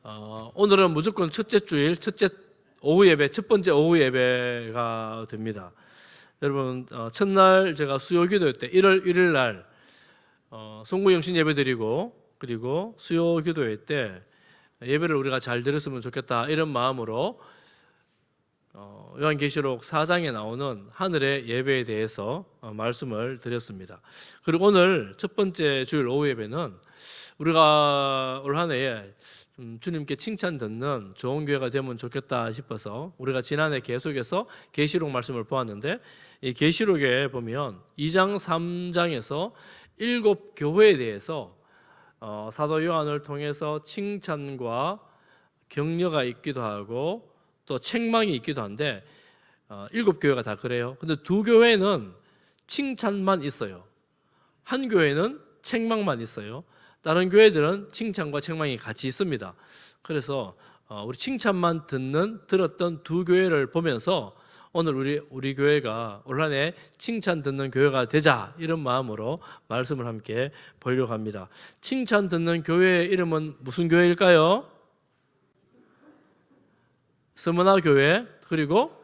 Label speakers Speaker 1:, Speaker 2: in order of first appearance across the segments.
Speaker 1: 오늘은 무조건 첫째 주일, 첫째 오후 예배, 첫 번째 오후 예배가 됩니다. 여러분, 첫날 제가 수요 기도 때 1월 1일 날 송구 영신 예배 드리고, 그리고 수요 기도회 때 예배를 우리가 잘 들었으면 좋겠다, 이런 마음으로 요한계시록 4장에 나오는 하늘의 예배에 대해서 말씀을 드렸습니다. 그리고 오늘 첫 번째 주일 오후 예배는 우리가 올 한 해에 주님께 칭찬 듣는 좋은 교회가 되면 좋겠다 싶어서 우리가 지난해 계속해서 계시록 말씀을 보았는데, 이 계시록에 보면 2장 3장에서 7교회에 대해서 사도 요한을 통해서 칭찬과 격려가 있기도 하고 또 책망이 있기도 한데, 7교회가 다 그래요. 근데 2교회는 칭찬만 있어요. 한 교회는 책망만 있어요. 다른 교회들은 칭찬과 책망이 같이 있습니다. 그래서 우리 칭찬만 들었던 2교회를 보면서 오늘 우리 교회가 올 한 해 칭찬 듣는 교회가 되자, 이런 마음으로 말씀을 함께 보려고 합니다. 칭찬 듣는 교회의 이름은 무슨 교회일까요? 서머나 교회. 그리고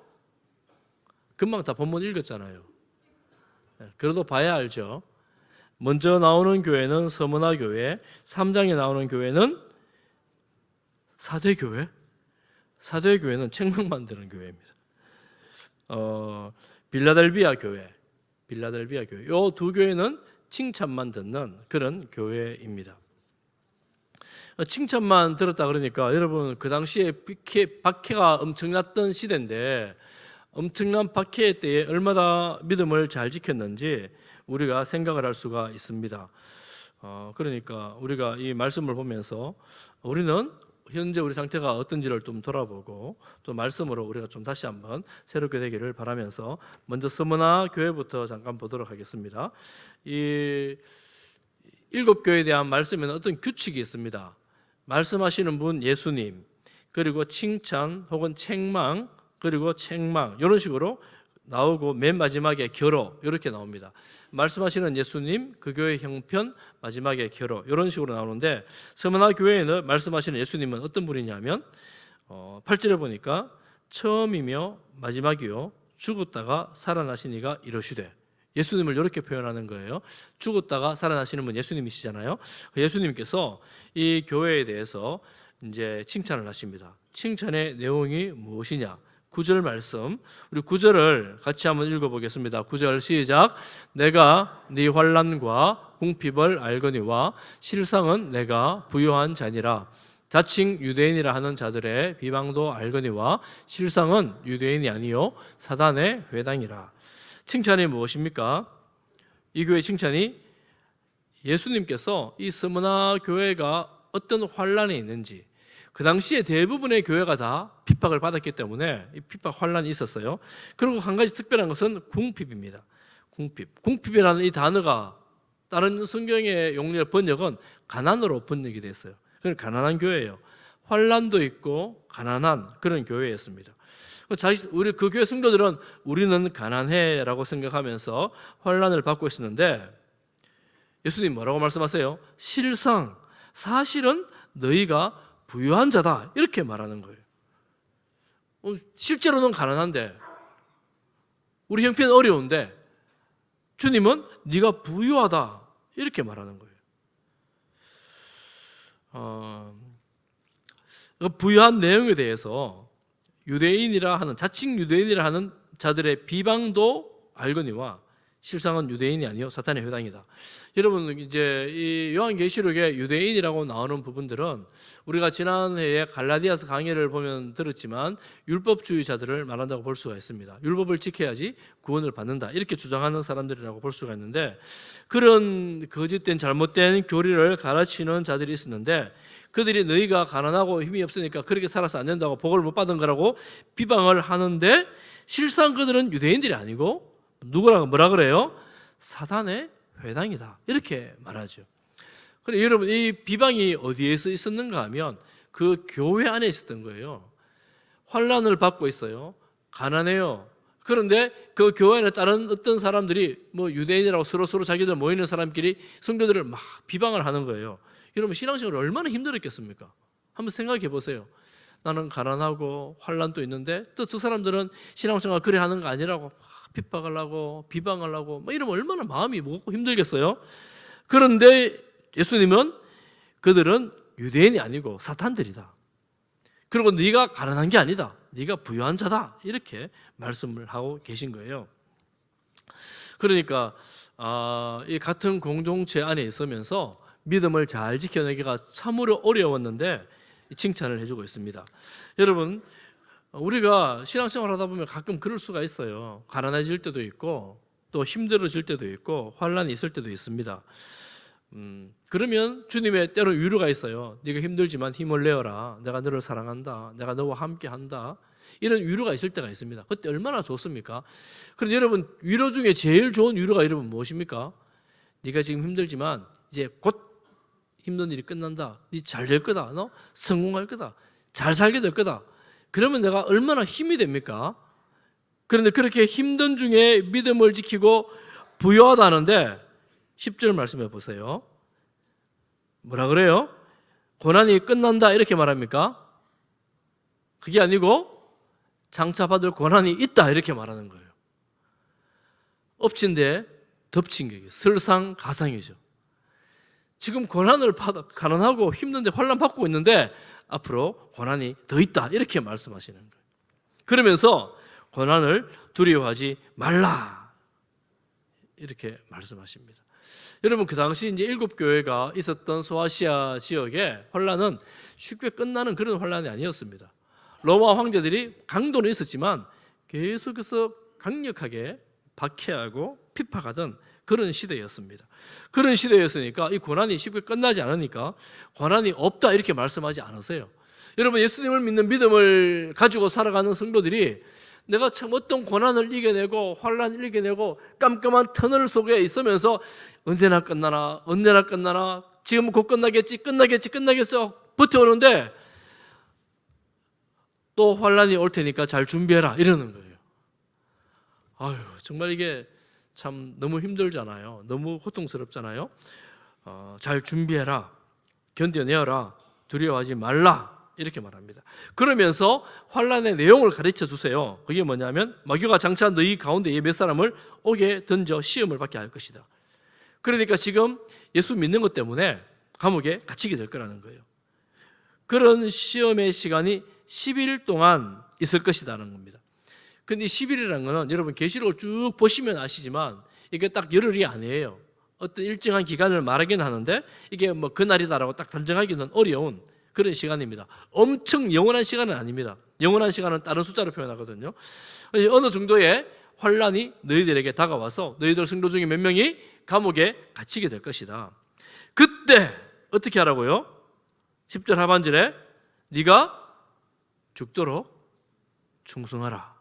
Speaker 1: 금방 다 본문 읽었잖아요. 그래도 봐야 알죠. 먼저 나오는 교회는 서머나 교회, 3장에 나오는 교회는 사대교회. 사대교회는 책망만 드는 교회입니다. 빌라델비아 교회, 빌라델비아 교회. 이 2교회는 칭찬만 듣는 그런 교회입니다. 칭찬만 들었다 그러니까 여러분, 그 당시에 박해가 엄청났던 시대인데, 엄청난 박해 때에 얼마나 믿음을 잘 지켰는지 우리가 생각을 할 수가 있습니다. 그러니까 우리가 이 말씀을 보면서 우리는 현재 우리 상태가 어떤지를 좀 돌아보고 또 말씀으로 우리가 좀 다시 한번 새롭게 되기를 바라면서 먼저 서머나 교회부터 잠깐 보도록 하겠습니다. 이 7교회에 대한 말씀에는 어떤 규칙이 있습니다. 말씀하시는 분 예수님, 그리고 칭찬 혹은 책망, 그리고 책망, 이런 식으로 나오고 맨 마지막에 결호, 이렇게 나옵니다. 말씀하시는 예수님, 그 교회 형편, 마지막에 결호, 이런 식으로 나오는데, 서머나 교회에는 말씀하시는 예수님은 어떤 분이냐면 8절에 보니까 처음이며 마지막이요 죽었다가 살아나시니가 이러시되, 예수님을 이렇게 표현하는 거예요. 죽었다가 살아나시는 분 예수님이시잖아요. 예수님께서 이 교회에 대해서 이제 칭찬을 하십니다. 칭찬의 내용이 무엇이냐? 9절 말씀, 우리 9절을 같이 한번 읽어보겠습니다. 9절 시작. 내가 네 환난과 궁핍을 알거니와 실상은 내가 부요한 자니라. 자칭 유대인이라 하는 자들의 비방도 알거니와 실상은 유대인이 아니요 사단의 회당이라. 칭찬이 무엇입니까? 이 교회의 칭찬이 예수님께서 이 서머나 교회가 어떤 환난이 있는지, 그 당시에 대부분의 교회가 다 핍박을 받았기 때문에 이 핍박 환난이 있었어요. 그리고 한 가지 특별한 것은 궁핍입니다. 궁핍. 궁핍이라는 이 단어가 다른 성경의 용례 번역은 가난으로 번역이 됐어요. 그건 가난한 교회예요. 환난도 있고 가난한 그런 교회였습니다. 우리 그 교회 성도들은 우리는 가난해라고 생각하면서 환난을 받고 있었는데, 예수님 뭐라고 말씀하세요? 실상, 사실은 너희가 부유한 자다, 이렇게 말하는 거예요. 실제로는 가난한데, 우리 형편은 어려운데 주님은 네가 부유하다, 이렇게 말하는 거예요. 부유한 내용에 대해서 유대인이라 하는, 자칭 유대인이라 하는 자들의 비방도 알거니와 실상은 유대인이 아니요 사탄의 회당이다. 여러분, 이제 이 요한계시록에 유대인이라고 나오는 부분들은 우리가 지난해에 갈라디아서 강의를 보면 들었지만 율법주의자들을 말한다고 볼 수가 있습니다. 율법을 지켜야지 구원을 받는다, 이렇게 주장하는 사람들이라고 볼 수가 있는데, 그런 거짓된 잘못된 교리를 가르치는 자들이 있었는데, 그들이 너희가 가난하고 힘이 없으니까 그렇게 살아서 안 된다고, 복을 못 받은 거라고 비방을 하는데, 실상 그들은 유대인들이 아니고 뭐라 그래요? 사단의 회당이다, 이렇게 말하죠. 그래, 여러분, 이 비방이 어디에서 있었는가 하면 그 교회 안에 있었던 거예요. 환난을 받고 있어요. 가난해요. 그런데 그 교회 안에 다른 어떤 사람들이 뭐 유대인이라고 서로 자기들 모이는 사람끼리 성도들을 막 비방을 하는 거예요. 여러분, 신앙생활 얼마나 힘들었겠습니까? 한번 생각해 보세요. 나는 가난하고 환난도 있는데 또 저 사람들은 신앙생활 그래 하는 거 아니라고 핍박하려고 비방하려고 이러면 얼마나 마음이 무겁고 힘들겠어요. 그런데 예수님은 그들은 유대인이 아니고 사탄들이다. 그리고 네가 가난한 게 아니다. 네가 부유한 자다. 이렇게 말씀을 하고 계신 거예요. 그러니까 이 같은 공동체 안에 있으면서 믿음을 잘 지켜내기가 참으로 어려웠는데 칭찬을 해주고 있습니다. 여러분, 우리가 신앙생활 하다 보면 가끔 그럴 수가 있어요. 가난해질 때도 있고 또 힘들어질 때도 있고 환난이 있을 때도 있습니다. 그러면 주님의 때로 위로가 있어요. 네가 힘들지만 힘을 내어라. 내가 너를 사랑한다. 내가 너와 함께한다. 이런 위로가 있을 때가 있습니다. 그때 얼마나 좋습니까? 그런데 여러분, 위로 중에 제일 좋은 위로가 여러분 무엇입니까? 네가 지금 힘들지만 이제 곧 힘든 일이 끝난다. 네 잘 될 거다. 너 성공할 거다. 잘 살게 될 거다. 그러면 내가 얼마나 힘이 됩니까? 그런데 그렇게 힘든 중에 믿음을 지키고 부유하다는데 10절 말씀해 보세요. 뭐라 그래요? 고난이 끝난다 이렇게 말합니까? 그게 아니고 장차 받을 고난이 있다 이렇게 말하는 거예요. 엎친 데 덮친 게 설상가상이죠. 지금 고난을 받아 가난하고 힘든데 환난 받고 있는데 앞으로 고난이 더 있다 이렇게 말씀하시는 거예요. 그러면서 고난을 두려워하지 말라 이렇게 말씀하십니다. 여러분, 그 당시 이제 7교회가 있었던 소아시아 지역의 환난은 쉽게 끝나는 그런 환난이 아니었습니다. 로마 황제들이 강도는 있었지만 계속해서 강력하게 박해하고 핍박하던 그런 시대였습니다. 그런 시대였으니까 이 고난이 쉽게 끝나지 않으니까 고난이 없다 이렇게 말씀하지 않으세요. 여러분, 예수님을 믿는 믿음을 가지고 살아가는 성도들이 내가 처음 어떤 고난을 이겨내고 환난을 이겨내고 깜깜한 터널 속에 있으면서 언제나 끝나나 언제나 끝나나 지금 곧 끝나겠지 버텨오는데 또 환난이 올 테니까 잘 준비해라 이러는 거예요. 아유, 정말 이게 참 너무 힘들잖아요. 너무 고통스럽잖아요. 잘 준비해라, 견뎌내어라, 두려워하지 말라 이렇게 말합니다. 그러면서 환난의 내용을 가르쳐 주세요. 그게 뭐냐면 마귀가 장차 너희 가운데 몇 사람을 옥에 던져 시험을 받게 할 것이다. 그러니까 지금 예수 믿는 것 때문에 감옥에 갇히게 될 거라는 거예요. 그런 시험의 시간이 10일 동안 있을 것이라는 겁니다. 근데 10일이라는 거는 여러분 계시록을 쭉 보시면 아시지만 이게 딱 열흘이 아니에요. 어떤 일정한 기간을 말하긴 하는데 이게 뭐 그날이다라고 딱 단정하기는 어려운 그런 시간입니다. 엄청 영원한 시간은 아닙니다. 영원한 시간은 다른 숫자로 표현하거든요. 어느 정도의 환란이 너희들에게 다가와서 너희들 성도 중에 몇 명이 감옥에 갇히게 될 것이다. 그때 어떻게 하라고요? 10절 하반절에 네가 죽도록 충성하라.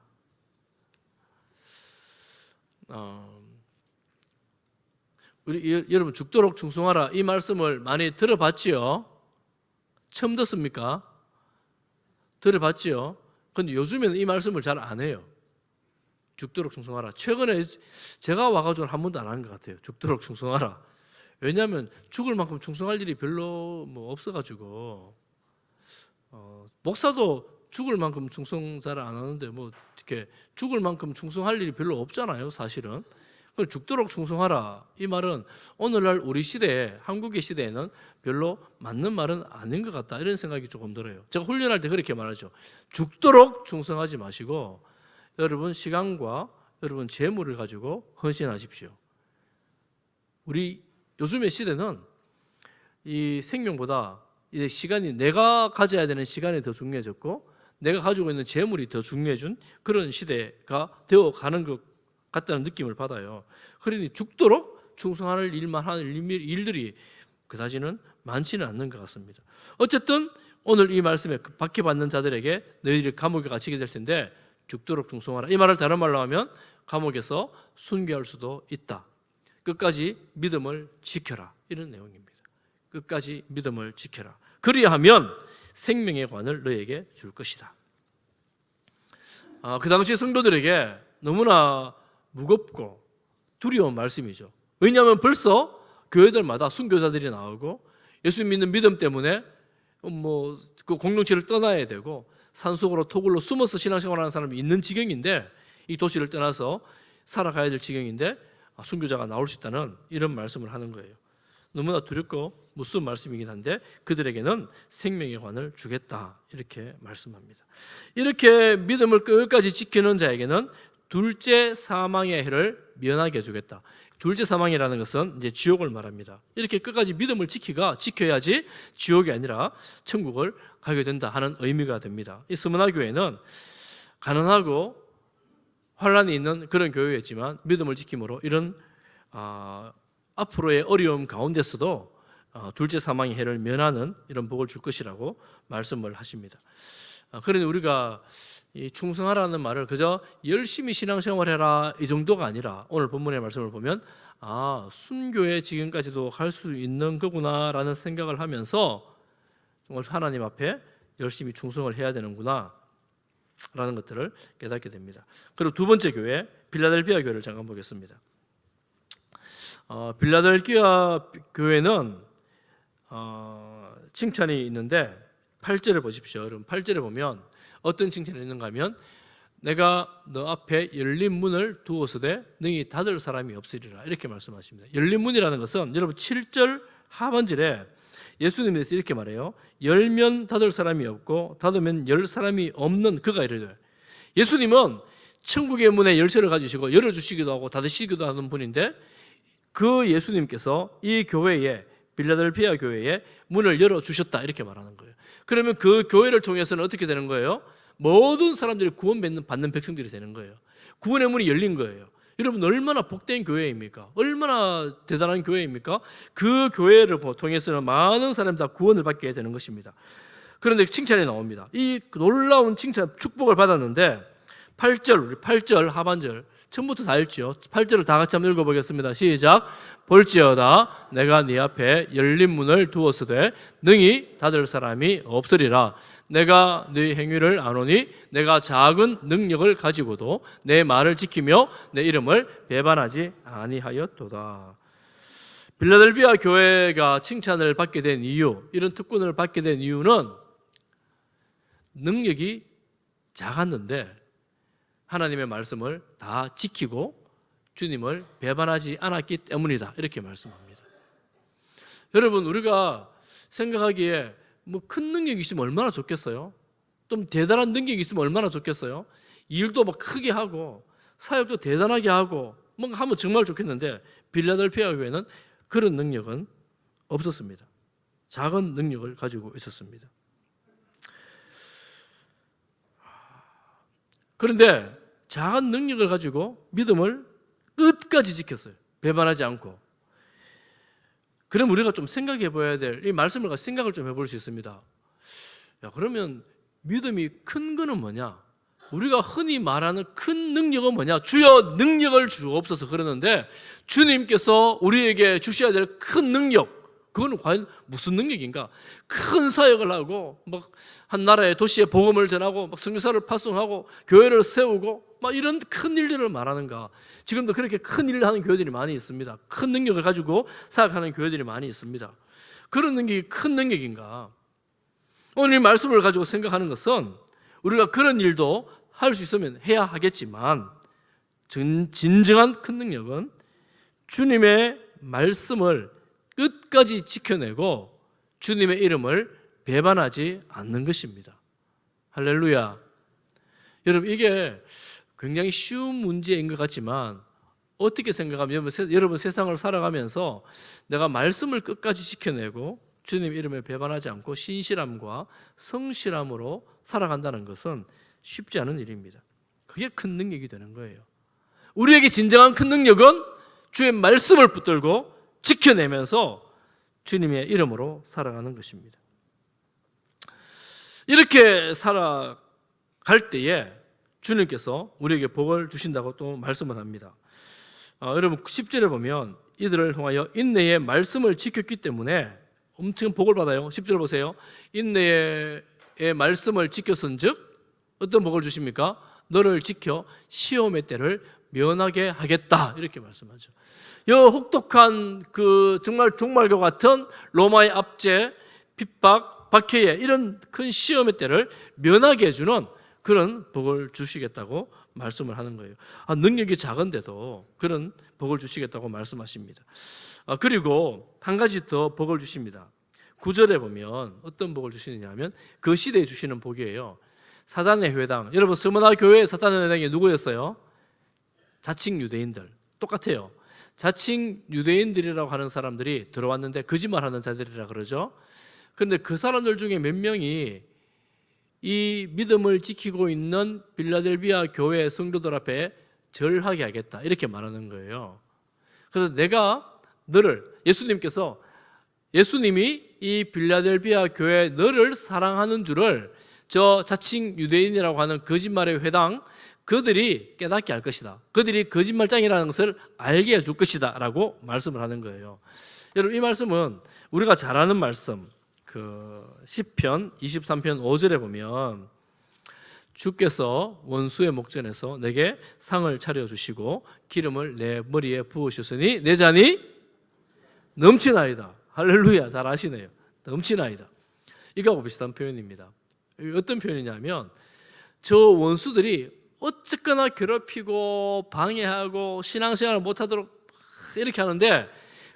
Speaker 1: 우리 여러분 죽도록 충성하라 이 말씀을 많이 들어봤지요? 처음 듣습니까? 들어봤지요? 근데 요즘에는 이 말씀을 잘 안 해요. 죽도록 충성하라. 최근에 제가 와가지고 한 번도 안 하는 것 같아요. 죽도록 충성하라. 왜냐하면 죽을 만큼 충성할 일이 별로 뭐 없어가지고 목사도 죽을 만큼 충성 잘 안 하는데 뭐 이렇게 죽을 만큼 충성할 일이 별로 없잖아요, 사실은. 죽도록 충성하라 이 말은 오늘날 우리 시대에 한국의 시대에는 별로 맞는 말은 아닌 것 같다 이런 생각이 조금 들어요. 제가 훈련할 때 그렇게 말하죠. 죽도록 충성하지 마시고 여러분 시간과 여러분 재물을 가지고 헌신하십시오. 우리 요즘의 시대는 이 생명보다 이 시간이 내가 가져야 되는 시간이 더 중요해졌고 내가 가지고 있는 재물이 더 중요해진 그런 시대가 되어가는 것 같다는 느낌을 받아요. 그러니 죽도록 충성할 일만 하는 일들이 그다지는 많지는 않는 것 같습니다. 어쨌든 오늘 이 말씀에 박해받는 자들에게 너희들 감옥에 갇히게 될 텐데 죽도록 충성하라. 이 말을 다른 말로 하면 감옥에서 순교할 수도 있다. 끝까지 믿음을 지켜라. 이런 내용입니다. 끝까지 믿음을 지켜라. 그리하면 생명의 관을 너에게 줄 것이다. 그 당시 성도들에게 너무나 무겁고 두려운 말씀이죠. 왜냐하면 벌써 교회들마다 순교자들이 나오고 예수 믿는 믿음 때문에 그 공동체를 떠나야 되고 산속으로 토굴로 숨어서 신앙생활하는 사람이 있는 지경인데, 이 도시를 떠나서 살아가야 될 지경인데 순교자가 나올 수 있다는 이런 말씀을 하는 거예요. 너무나 두렵고 무서운 말씀이긴 한데 그들에게는 생명의 관을 주겠다 이렇게 말씀합니다. 이렇게 믿음을 끝까지 지키는 자에게는 둘째 사망의 해를 면하게 해주겠다. 둘째 사망이라는 것은 이제 지옥을 말합니다. 이렇게 끝까지 믿음을 지켜야지 지옥이 아니라 천국을 가게 된다 하는 의미가 됩니다. 이 스무나 교회는 가난하고 환란이 있는 그런 교회였지만 믿음을 지킴으로 이런 앞으로의 어려움 가운데서도 둘째 사망의 해를 면하는 이런 복을 줄 것이라고 말씀을 하십니다. 그러니 우리가 이 충성하라는 말을 그저 열심히 신앙생활해라 이 정도가 아니라 오늘 본문의 말씀을 보면 순교에 지금까지도 갈 수 있는 거구나라는 생각을 하면서 정말 하나님 앞에 열심히 충성을 해야 되는구나 라는 것들을 깨닫게 됩니다. 그리고 두 번째 교회 빌라델비아 교회를 잠깐 보겠습니다. 빌라델비아 교회는 칭찬이 있는데 8절을 보십시오. 여러분 8절에 보면 어떤 칭찬이 있는가 하면 내가 너 앞에 열린 문을 두었으되 능히 닫을 사람이 없으리라 이렇게 말씀하십니다. 열린 문이라는 것은 여러분 7절 하반절에 예수님에 대해서 이렇게 말해요. 열면 닫을 사람이 없고 닫으면 열 사람이 없는 그가 이르되, 예수님은 천국의 문에 열쇠를 가지시고 열어주시기도 하고 닫으시기도 하는 분인데 그 예수님께서 이 교회에 빌라델비아 교회에 문을 열어주셨다 이렇게 말하는 거예요. 그러면 그 교회를 통해서는 어떻게 되는 거예요? 모든 사람들이 구원받는 백성들이 되는 거예요. 구원의 문이 열린 거예요. 여러분 얼마나 복된 교회입니까? 얼마나 대단한 교회입니까? 그 교회를 통해서는 많은 사람이 다 구원을 받게 되는 것입니다. 그런데 칭찬이 나옵니다. 이 놀라운 칭찬, 축복을 받았는데 8절 하반절 처음부터 다 읽지요. 8절을 다 같이 한번 읽어보겠습니다. 시작. 볼지어다 내가 네 앞에 열린 문을 두었으되 능히 닫을 사람이 없으리라. 내가 네 행위를 아노니 내가 작은 능력을 가지고도 내 말을 지키며 내 이름을 배반하지 아니하였도다. 빌라델비아 교회가 칭찬을 받게 된 이유, 이런 특권을 받게 된 이유는 능력이 작았는데 하나님의 말씀을 다 지키고 주님을 배반하지 않았기 때문이다 이렇게 말씀합니다. 여러분 우리가 생각하기에 큰 능력이 있으면 얼마나 좋겠어요? 좀 대단한 능력이 있으면 얼마나 좋겠어요? 일도 크게 하고 사역도 대단하게 하고 뭔가 하면 정말 좋겠는데 빌라델비아 교회는 그런 능력은 없었습니다. 작은 능력을 가지고 있었습니다. 그런데 작은 능력을 가지고 믿음을 끝까지 지켰어요. 배반하지 않고. 그럼 우리가 좀 생각해 봐야 될 이 말씀을 가지고 생각을 좀 해볼 수 있습니다. 그러면 믿음이 큰 거는 뭐냐? 우리가 흔히 말하는 큰 능력은 뭐냐? 주여 능력을 주옵소서 그러는데 주님께서 우리에게 주셔야 될 큰 능력, 그거는 과연 무슨 능력인가? 큰 사역을 하고 한 나라의 도시에 복음을 전하고 선교사를 파송하고 교회를 세우고 이런 큰 일들을 말하는가? 지금도 그렇게 큰 일을 하는 교회들이 많이 있습니다. 큰 능력을 가지고 사역하는 교회들이 많이 있습니다. 그런 능력이 큰 능력인가? 오늘 이 말씀을 가지고 생각하는 것은 우리가 그런 일도 할 수 있으면 해야 하겠지만 진정한 큰 능력은 주님의 말씀을 끝까지 지켜내고 주님의 이름을 배반하지 않는 것입니다. 할렐루야. 여러분 이게 굉장히 쉬운 문제인 것 같지만 어떻게 생각하면 여러분 세상을 살아가면서 내가 말씀을 끝까지 지켜내고 주님 이름을 배반하지 않고 신실함과 성실함으로 살아간다는 것은 쉽지 않은 일입니다. 그게 큰 능력이 되는 거예요. 우리에게 진정한 큰 능력은 주의 말씀을 붙들고 지켜내면서 주님의 이름으로 살아가는 것입니다. 이렇게 살아갈 때에 주님께서 우리에게 복을 주신다고 또 말씀을 합니다. 여러분 10절에 보면 이들을 통하여 인내의 말씀을 지켰기 때문에 엄청 복을 받아요. 10절 보세요. 인내의 말씀을 지켰은즉 어떤 복을 주십니까? 너를 지켜 시험의 때를 면하게 하겠다 이렇게 말씀하죠. 이 혹독한 정말 종말과 같은 로마의 압제, 핍박, 박해에 이런 큰 시험의 때를 면하게 해주는 그런 복을 주시겠다고 말씀을 하는 거예요. 능력이 작은데도 그런 복을 주시겠다고 말씀하십니다. 그리고 한 가지 더 복을 주십니다. 9절에 보면 어떤 복을 주시느냐 하면 그 시대에 주시는 복이에요. 사단의 회당. 여러분 스무나 교회의 사단의 회당이 누구였어요? 자칭 유대인들. 똑같아요. 자칭 유대인들이라고 하는 사람들이 들어왔는데 거짓말하는 자들이라 그러죠. 그런데 그 사람들 중에 몇 명이 이 믿음을 지키고 있는 빌라델비아 교회 성도들 앞에 절하게 하겠다 이렇게 말하는 거예요. 그래서 내가 너를, 예수님이 이 빌라델비아 교회 너를 사랑하는 줄을 저 자칭 유대인이라고 하는 거짓말의 회당 그들이 깨닫게 할 것이다. 그들이 거짓말장이라는 것을 알게 해줄 것이다 라고 말씀을 하는 거예요. 여러분 이 말씀은 우리가 잘 아는 말씀, 시편 23편 5절에 보면 주께서 원수의 목전에서 내게 상을 차려주시고 기름을 내 머리에 부으셨으니 내 잔이 넘치나이다. 할렐루야, 잘 아시네요. 넘치나이다. 이거하고 비슷한 표현입니다. 어떤 표현이냐면 저 원수들이 어쨌거나 괴롭히고 방해하고 신앙생활을 못하도록 이렇게 하는데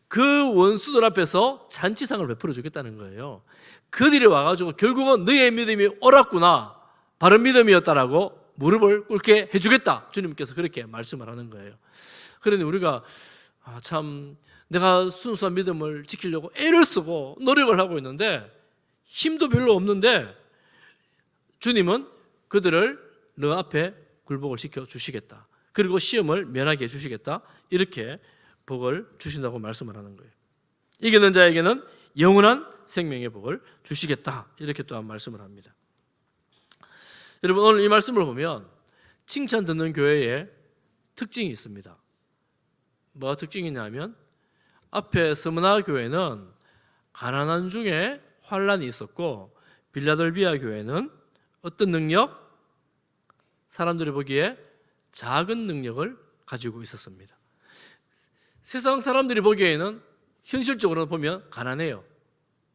Speaker 1: 그 원수들 앞에서 잔치상을 베풀어 주겠다는 거예요. 그들이 와가지고 결국은 너의 믿음이 옳았구나, 바른 믿음이었다라고 무릎을 꿇게 해주겠다. 주님께서 그렇게 말씀을 하는 거예요. 그런데 우리가 참 내가 순수한 믿음을 지키려고 애를 쓰고 노력을 하고 있는데 힘도 별로 없는데 주님은 그들을 너 앞에 굴복을 시켜 주시겠다. 그리고 시험을 면하게 해주시겠다. 이렇게 복을 주신다고 말씀을 하는 거예요. 이기는 자에게는 영원한 생명의 복을 주시겠다. 이렇게 또한 말씀을 합니다. 여러분 오늘 이 말씀을 보면 칭찬 듣는 교회에 특징이 있습니다. 뭐가 특징이냐면 앞에 스무나 교회는 가난한 중에 환란이 있었고 빌라델비아 교회는 어떤 능력? 사람들이 보기에 작은 능력을 가지고 있었습니다. 세상 사람들이 보기에는 현실적으로 보면 가난해요.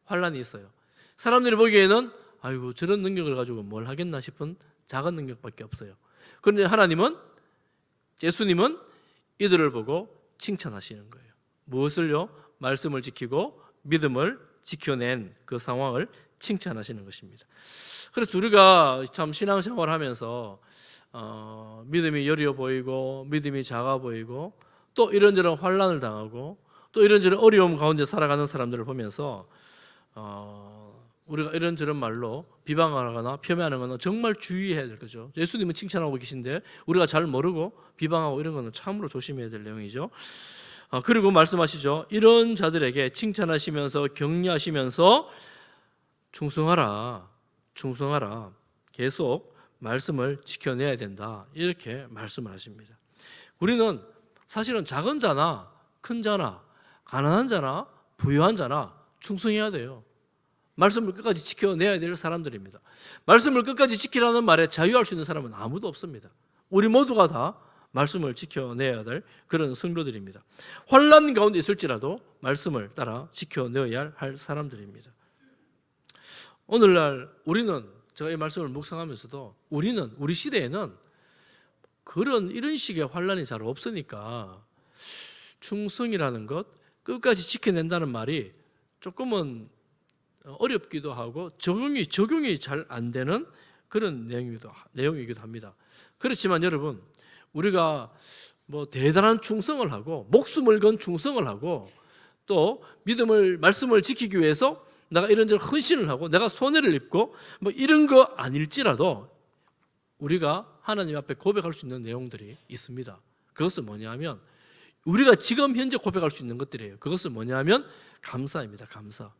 Speaker 1: 환란이 있어요. 사람들이 보기에는 아이고 저런 능력을 가지고 뭘 하겠나 싶은 작은 능력밖에 없어요. 그런데 하나님은, 예수님은 이들을 보고 칭찬하시는 거예요. 무엇을요? 말씀을 지키고 믿음을 지켜낸 그 상황을 칭찬하시는 것입니다. 그래서 우리가 참 신앙생활을 하면서 믿음이 여려 보이고 믿음이 작아 보이고 또 이런저런 환난을 당하고 또 이런저런 어려움 가운데 살아가는 사람들을 보면서 우리가 이런저런 말로 비방하거나 폄훼하는 것은 정말 주의해야 될 거죠. 예수님은 칭찬하고 계신데 우리가 잘 모르고 비방하고 이런 것은 참으로 조심해야 될 내용이죠. 그리고 말씀하시죠. 이런 자들에게 칭찬하시면서 격려하시면서 충성하라. 계속 말씀을 지켜내야 된다. 이렇게 말씀을 하십니다. 우리는 사실은 작은 자나 큰 자나 가난한 자나 부유한 자나 충성해야 돼요. 말씀을 끝까지 지켜내야 될 사람들입니다. 말씀을 끝까지 지키라는 말에 자유할 수 있는 사람은 아무도 없습니다. 우리 모두가 다 말씀을 지켜내야 될 그런 성도들입니다. 환난 가운데 있을지라도 말씀을 따라 지켜내어야 할 사람들입니다. 오늘날 우리는 저의 말씀을 묵상하면서도 우리 시대에는 이런 식의 환난이 잘 없으니까 충성이라는 것, 끝까지 지켜낸다는 말이 조금은 어렵기도 하고 적용이 잘 안 되는 그런 내용이기도 합니다. 그렇지만 여러분, 우리가 대단한 충성을 하고 목숨을 건 충성을 하고 또 말씀을 지키기 위해서 내가 이런저런 헌신을 하고 내가 손해를 입고 이런 거 아닐지라도 우리가 하나님 앞에 고백할 수 있는 내용들이 있습니다. 그것은 뭐냐면 우리가 지금 현재 고백할 수 있는 것들이에요. 그것은 뭐냐면 감사입니다. 감사.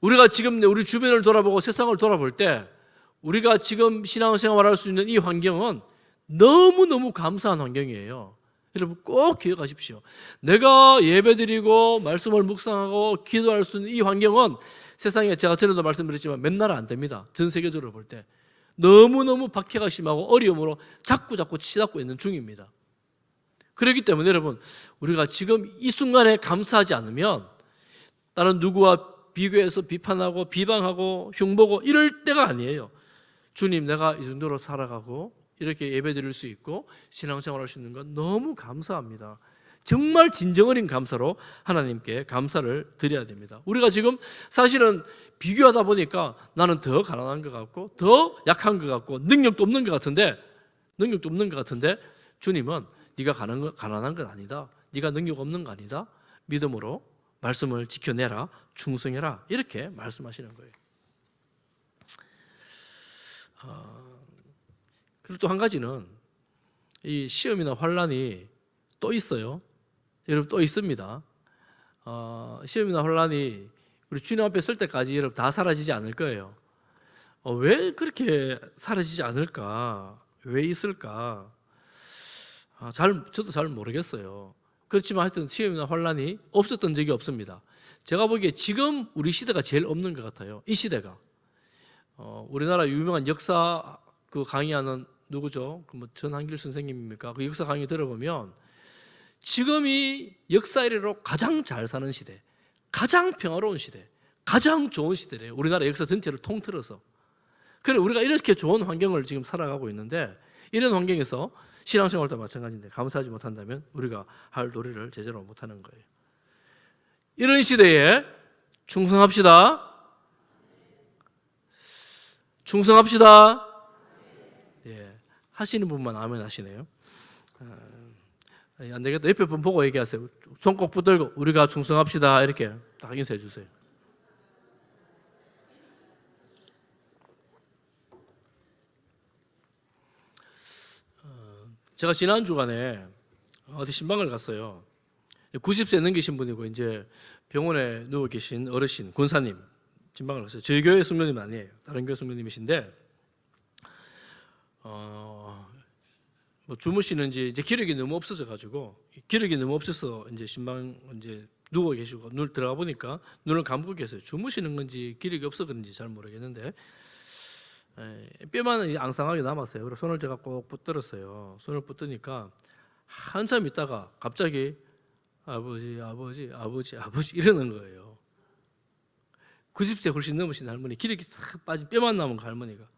Speaker 1: 우리가 지금 우리 주변을 돌아보고 세상을 돌아볼 때 우리가 지금 신앙생활을 할 수 있는 이 환경은 너무너무 감사한 환경이에요. 여러분 꼭 기억하십시오. 내가 예배드리고 말씀을 묵상하고 기도할 수 있는 이 환경은 세상에 제가 전에도 말씀드렸지만 맨날 안 됩니다. 전 세계적으로 볼 때 너무너무 박해가 심하고 어려움으로 자꾸 치닫고 있는 중입니다. 그렇기 때문에 여러분 우리가 지금 이 순간에 감사하지 않으면 다른 누구와 비교해서 비판하고 비방하고 흉보고 이럴 때가 아니에요. 주님, 내가 이 정도로 살아가고 이렇게 예배드릴 수 있고 신앙생활할 수 있는 건 너무 감사합니다. 정말 진정 어린 감사로 하나님께 감사를 드려야 됩니다. 우리가 지금 사실은 비교하다 보니까 나는 더 가난한 것 같고 더 약한 것 같고 능력도 없는 것 같은데 주님은 네가 가난한 건 아니다. 네가 능력 없는 거 아니다. 믿음으로 말씀을 지켜내라. 충성해라. 이렇게 말씀하시는 거예요. 그리고 또 한 가지는 이 시험이나 환란이 또 있어요. 여러분 또 있습니다. 시험이나 환란이 우리 주님 앞에 설 때까지 여러분 다 사라지지 않을 거예요. 왜 그렇게 사라지지 않을까? 왜 있을까? 저도 잘 모르겠어요. 그렇지만 하여튼 시험이나 환란이 없었던 적이 없습니다. 제가 보기에 지금 우리 시대가 제일 없는 것 같아요. 이 시대가. 우리나라 유명한 역사 그 강의하는 누구죠? 뭐 전한길 선생님입니까? 그 역사 강의 들어보면 지금이 역사 이래로 가장 잘 사는 시대, 가장 평화로운 시대, 가장 좋은 시대래요. 우리나라 역사 전체를 통틀어서. 그래 우리가 이렇게 좋은 환경을 지금 살아가고 있는데 이런 환경에서 신앙생활도 마찬가지인데 감사하지 못한다면 우리가 할 도리를 제대로 못하는 거예요. 이런 시대에 충성합시다. 충성합시다. 예, 하시는 분만 아멘 하시네요. 안 되겠다. 옆에 분 보고 얘기하세요. 손 꼭 붙들고 우리가 충성합시다. 이렇게 딱 인사해 주세요. 제가 지난 주간에 어디 신방을 갔어요. 90세 넘기신 분이고 이제 병원에 누워 계신 어르신 권사님 신방을 갔어요. 저희 교회 성도님 아니에요. 다른 교회 성도님이신데 뭐 주무시는지 이제 기력이 너무 없어서 이제 신방 이제 누워 계시고 눈 들어가 보니까 눈을 감고 계세요. 주무시는 건지 기력이 없어 그런지 잘 모르겠는데 뼈만 앙상하게 남았어요. 그래서 손을 제가 꼭 붙들었어요. 손을 붙드니까 한참 있다가 갑자기 아버지 이러는 거예요. 90세 훨씬 넘으신 할머니, 기력이 싹 빠진 뼈만 남은 그 할머니가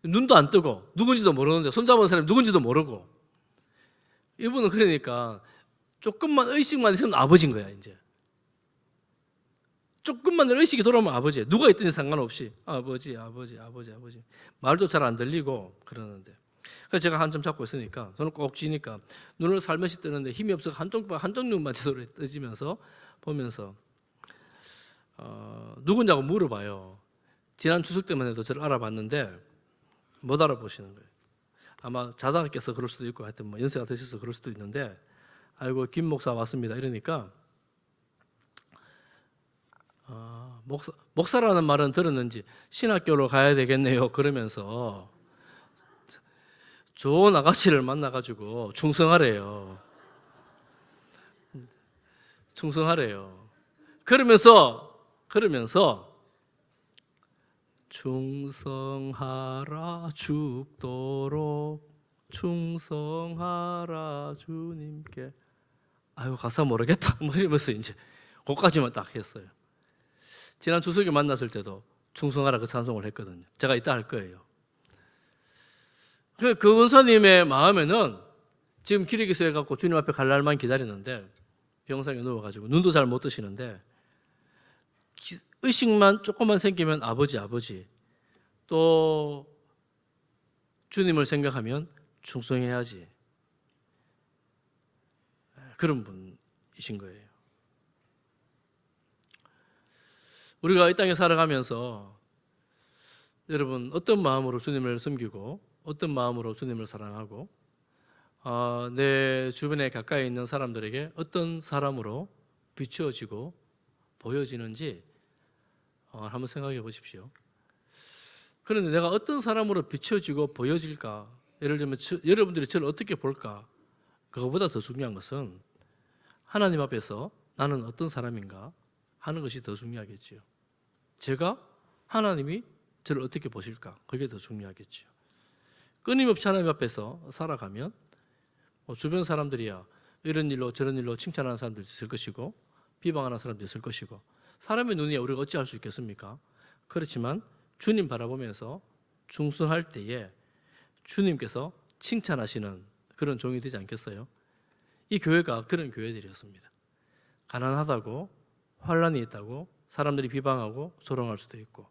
Speaker 1: 눈도 안 뜨고 누군지도 모르는데 손잡은 사람이 누군지도 모르고 이분은 그러니까 조금만 의식만 있으면 아버지인 거야. 이제 조금만 의식이 돌아오면 아버지예요. 누가 있든지 상관없이 아버지 말도 잘 안 들리고 그러는데 그래서 제가 한참 잡고 있으니까 손을 꼭 쥐니까 눈을 살며시 뜨는데 힘이 없어서 한쪽 눈만 제대로 뜨지면서 보면서 누구냐고 물어봐요. 지난 추석 때만 해도 저를 알아봤는데 못 알아보시는 거예요. 아마 자다가 깨서 그럴 수도 있고 하여튼 뭐 연세가 드셔서 그럴 수도 있는데 아이고 김 목사 왔습니다 이러니까 목사라는 말은 들었는지 신학교로 가야 되겠네요 그러면서 좋은 아가씨를 만나가지고 충성하래요. 그러면서 충성하라 죽도록 충성하라 주님께 아유 가사 모르겠다 뭐 이러면서 이제 그까지만 딱 했어요. 지난 추석에 만났을 때도 충성하라 그 찬송을 했거든요. 제가 이따 할 거예요. 그 권사님의 마음에는 지금 기력이 세갖고 주님 앞에 갈 날만 기다리는데 병상에 누워가지고 눈도 잘 못 뜨시는데 의식만 조금만 생기면 아버지 또 주님을 생각하면 충성해야지 그런 분이신 거예요. 우리가 이 땅에 살아가면서 여러분 어떤 마음으로 주님을 섬기고 어떤 마음으로 주님을 사랑하고 내 주변에 가까이 있는 사람들에게 어떤 사람으로 비추어지고 보여지는지 한번 생각해 보십시오. 그런데 내가 어떤 사람으로 비춰지고 보여질까? 예를 들면 여러분들이 저를 어떻게 볼까? 그거보다 더 중요한 것은 하나님 앞에서 나는 어떤 사람인가 하는 것이 더 중요하겠지요. 제가 하나님이 저를 어떻게 보실까? 그게 더 중요하겠지요. 끊임없이 하나님 앞에서 살아가면 주변 사람들이야 이런 일로 저런 일로 칭찬하는 사람들도 있을 것이고 비방하는 사람도 있을 것이고 사람의 눈이야 우리가 어찌할 수 있겠습니까? 그렇지만 주님 바라보면서 충성할 때에 주님께서 칭찬하시는 그런 종이 되지 않겠어요? 이 교회가 그런 교회들이었습니다. 가난하다고 환란이 있다고 사람들이 비방하고 조롱할 수도 있고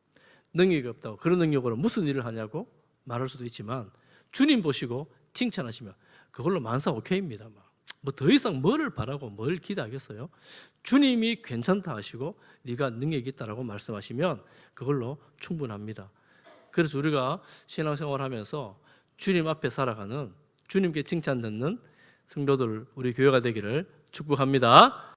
Speaker 1: 능력이 없다고 그런 능력으로 무슨 일을 하냐고 말할 수도 있지만 주님 보시고 칭찬하시면 그걸로 만사 오케이입니다. 뭐 더 이상 뭐를 바라고 뭘 기대하겠어요? 주님이 괜찮다 하시고 네가 능력이 있다라고 말씀하시면 그걸로 충분합니다. 그래서 우리가 신앙생활하면서 주님 앞에 살아가는 주님께 칭찬 듣는 성도들 우리 교회가 되기를 축복합니다.